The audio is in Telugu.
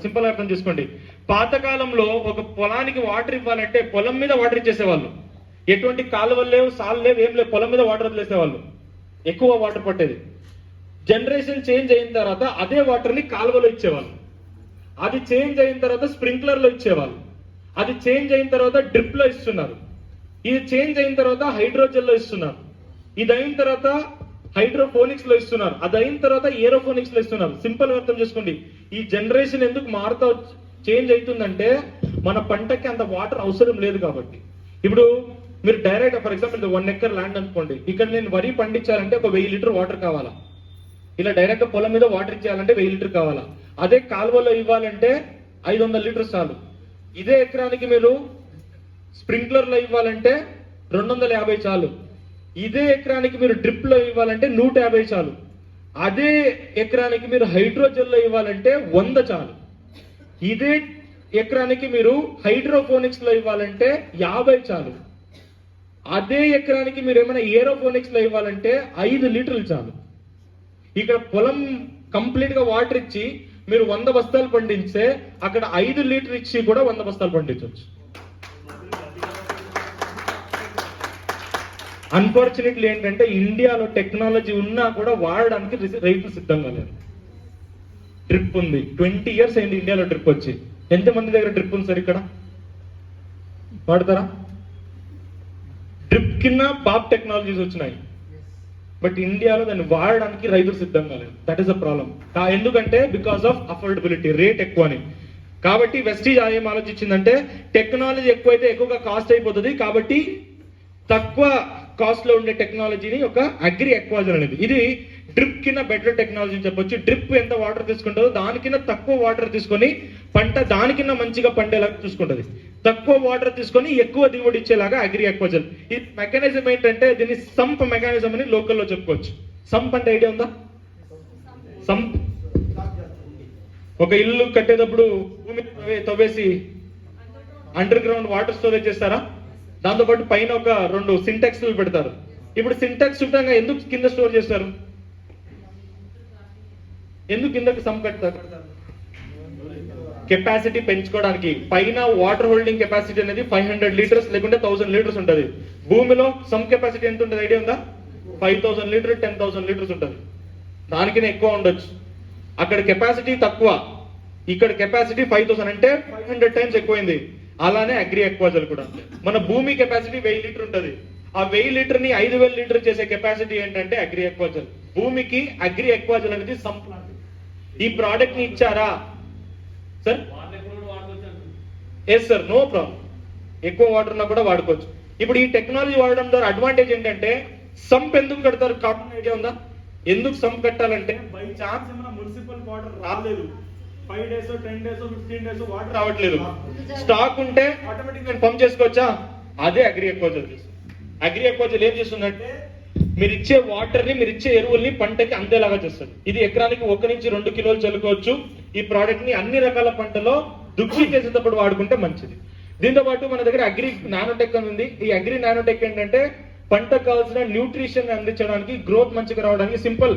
సింపుల్ అర్థం చేసుకోండి. పాతకాలంలో ఒక పొలానికి వాటర్ ఇవ్వాలంటే పొలం మీద వాటర్ ఇచ్చేసేవాళ్ళు. ఎటువంటి కాలువలు లేవు, సాలు లేవు, ఏం లేవు, పొలం మీద వాటర్ వదిలేసేవాళ్ళు. ఎక్కువ వాటర్ పట్టేది. జనరేషన్ చేంజ్ అయిన తర్వాత అదే వాటర్ని కాలువలో ఇచ్చేవాళ్ళు. అది చేంజ్ అయిన తర్వాత స్ప్రింక్లర్లో ఇచ్చేవాళ్ళు. అది చేంజ్ అయిన తర్వాత డ్రిప్ లో ఇస్తున్నారు. ఇది చేంజ్ అయిన తర్వాత హైడ్రోజెల్లో ఇస్తున్నారు. ఇది అయిన తర్వాత హైడ్రోఫోనిక్స్ లో ఇస్తున్నారు. అది అయిన తర్వాత ఏరోఫోనిక్స్ లో ఇస్తున్నారు. సింపుల్ అర్థం చేసుకోండి. ఈ జనరేషన్ ఎందుకు మారుతా చేంజ్ అవుతుందంటే మన పంటకి అంత వాటర్ అవసరం లేదు కాబట్టి. ఇప్పుడు మీరు direct for example 1 acre land అనుకోండి. ఇక్కడ నేను వరి పండించాలంటే ఒక 1000 లీటర్ వాటర్ కావాలా. ఇలా డైరెక్ట్ పొలం మీద వాటర్ ఇచ్చేయాలంటే 1000 లీటర్ కావాలా. అదే కాలువలో ఇవ్వాలంటే 500 లీటర్ చాలు. ఇదే ఎకరానికి మీరు స్ప్రింక్లర్ లో ఇవ్వాలంటే 250 చాలు. ఇదే ఎకరానికి మీరు డ్రిప్ లో ఇవ్వాలంటే 150 చాలు. అదే ఎకరానికి మీరు హైడ్రోజెల్లో ఇవ్వాలంటే 100 చాలు. ఇదే ఎకరానికి మీరు హైడ్రోఫోనిక్స్ లో ఇవ్వాలంటే 50 చాలు. అదే ఎకరానికి మీరు ఏమైనా ఏరోఫోనిక్స్ లో ఇవ్వాలంటే 5 లీటర్లు చాలు. ఇక్కడ పొలం కంప్లీట్ గా వాటర్ ఇచ్చి మీరు 100 బస్తాలు పండించే అక్కడ 5 లీటర్ ఇచ్చి కూడా 100 బస్తాలు పండించవచ్చు. అన్ఫార్చునేట్లీ ఏంటంటే ఇండియాలో టెక్నాలజీ ఉన్నా కూడా వాడడానికి రైతులు సిద్ధంగా లేరు. డ్రిప్ ఉంది, 20 ఇయర్స్ అయింది ఇండియాలో డ్రిప్ వచ్చి. ఎంతమంది దగ్గర డ్రిప్ ఉంది సార్? ఇక్కడ వాడతారా? డ్రిప్ కింద బాబ్ టెక్నాలజీస్ వచ్చినాయి, బట్ ఇండియాలో దాన్ని వాడడానికి రైతులు సిద్ధంగా లేరు. That is a problem. ఎందుకంటే బికాస్ ఆఫ్ అఫోర్డబిలిటీ, రేట్ ఎక్కువ అని. కాబట్టి వెస్టీజ్ ఏం ఆలోచించిందంటే టెక్నాలజీ ఎక్కువైతే ఎక్కువగా కాస్ట్ అయిపోతుంది కాబట్టి తక్కువ కాస్ట్ లో ఉండే టెక్నాలజీని ఒక అగ్రి ఎక్వాజల్ అనేది, ఇది డ్రిప్ కింద బెటర్ టెక్నాలజీ అని చెప్పొచ్చు. డ్రిప్ ఎంత వాటర్ తీసుకుంటుందో దానికిన్నా తక్కువ వాటర్ తీసుకొని పంట దానికిన్నా మంచిగా పండేలాగా చూసుకుంటుంది. తక్కువ వాటర్ తీసుకొని ఎక్కువ దిగుబడి ఇచ్చేలాగా అగ్రి ఎక్వాజల్. ఈ మెకానిజం ఏంటంటే దీన్ని సంప్ మెకానిజం అని లోకల్లో చెప్పుకోవచ్చు. సంప్ అంటే ఐడియా ఉందా? సంప్ ఒక ఇల్లు కట్టేటప్పుడు భూమి తవ్వేసి అండర్ గ్రౌండ్ వాటర్ స్టోరేజ్ చేస్తారా? దాంతోపాటు పైన ఒక 2 సింటాక్స్లు పెడతారు. ఇప్పుడు సింటాక్స్ చుట్టంగా ఎందుకు కింద స్టోర్ చేస్తారు? ఎందుకు కిందకి సమ్ కడతారు? కెపాసిటీ పెంచుకోవడానికి. పైన వాటర్ హోల్డింగ్ కెపాసిటీ అనేది 500 లీటర్స్ లేకుంటే 1000 లీటర్స్ ఉంటుంది. భూమిలో సమ్ కెపాసిటీ ఎంత ఉంటుంది ఐడియా ఉందా? 5000 లీటర్ 10,000 లీటర్స్ ఉంటుంది. దానికనే ఎక్కువ ఉండొచ్చు. అక్కడ కెపాసిటీ తక్కువ, ఇక్కడ కెపాసిటీ 5000 అంటే 500 టైమ్స్ ఎక్కువైంది. అలానే అగ్రి ఎక్వాజల్ కూడా. మన భూమి కెపాసిటీ 1000 లీటర్ ఉంటుంది. ఆ 1000 లీటర్ ని 5000 లీటర్ చేసే కెపాసిటీ ఏంటంటే అగ్రి ఎక్వాజల్. భూమికి అగ్రి ఎక్వాజల్ అనేది సంప్లాంట్. ఈ ప్రోడక్ట్ ని ఇచ్చారా sir? Yes sir, no problem. ఎక్కువ వాటర్ ఉన్నా కూడా వాడుకోవచ్చు. ఇప్పుడు ఈ టెక్నాలజీ వాడడం ద్వారా అడ్వాంటేజ్ ఏంటంటే సంప్ ఎందుకు కడతారు? కామన్ ఐడియా ఉందా? ఎందుకు సంప్ కట్టాలంటే బై ఛాన్స్ ఏమైనా మున్సిపల్ వాటర్ రాలేదు, 5 days 10 days 15 days వాటర్ రావట్లేదు, స్టాక్ ఉంటే ఆటోమేటిక్ గా పంప్ చేసుకోవచ్చా? అదే అగ్రి ఎక్వాజల్. అగ్రి ఎక్వాజల్ ఏం చేస్తుందంటే మీరు ఇచ్చే వాటర్ ని, మీరు ఇచ్చే ఎరువుల్ని పంటకి అందేలాగా చేస్తుంది. ఇది ఎకరానికి 1 నుంచి 2 కిలోలు చల్లుకోవచ్చు. ఈ ప్రోడక్ట్ ని అన్ని రకాల పంటలో దుక్కి చేసేటప్పుడు వాడుకుంటే మంచిది. దీంతో పాటు మన దగ్గర అగ్రి నానోటెక్ అని ఉంది. ఈ అగ్రి నానోటెక్ ఏంటంటే పంటకు కావాల్సిన న్యూట్రిషన్ అందించడానికి, గ్రోత్ మంచిగా రావడానికి సింపుల్